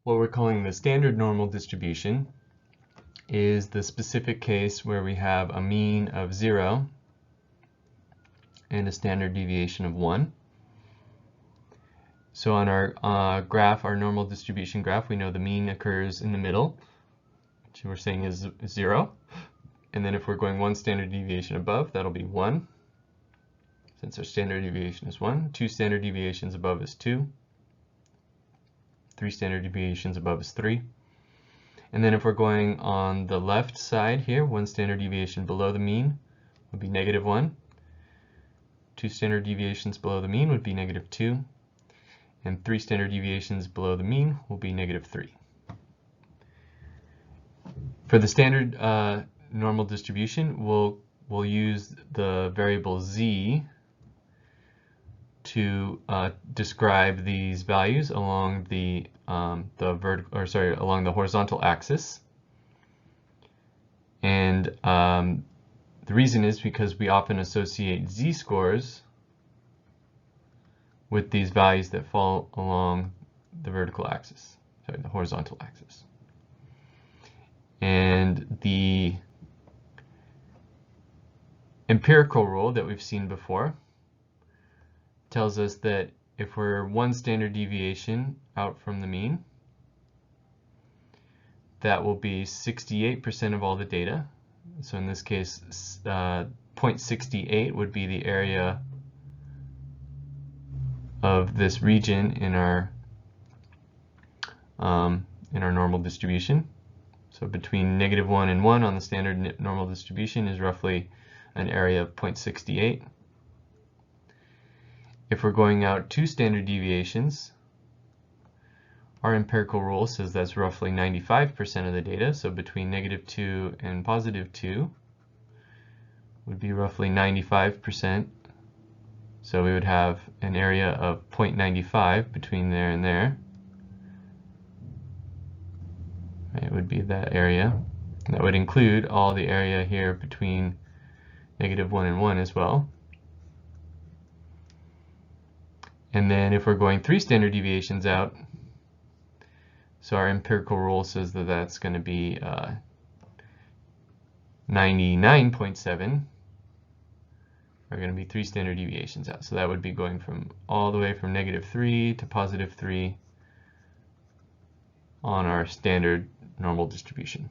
What we're calling the standard normal distribution is the specific case where we have a mean of 0 and a standard deviation of 1. So on our graph, our normal distribution graph, we know the mean occurs in the middle, which we're saying is 0. And then if we're going one standard deviation above, that'll be 1, since our standard deviation is 1. 2 standard deviations above is 2. 3 standard deviations above is 3. And then if we're going on the left side here, 1 standard deviation below the mean would be -1. 2 standard deviations below the mean would be -2. And 3 standard deviations below the mean will be -3. For the standard normal distribution, we'll use the variable z to describe these values along the along the horizontal axis. And the reason is because we often associate z-scores with these values that fall along the vertical axis, sorry, the horizontal axis. And the empirical rule that we've seen before tells us that if we're one standard deviation out from the mean, that will be 68% of all the data. So in this case, 0.68 would be the area of this region in our normal distribution. So between -1 and 1 on the standard normal distribution is roughly an area of 0.68. If we're going out 2 standard deviations, our empirical rule says that's roughly 95% of the data. So between -2 and +2 would be roughly 95%. So we would have an area of 0.95 between there and there. It would be that area. And that would include all the area here between -1 and 1 as well. And then if we're going 3 standard deviations out, so our empirical rule says that that's going to be 99.7 are going to be 3 standard deviations out. So that would be going from all the way from -3 to +3 on our standard normal distribution.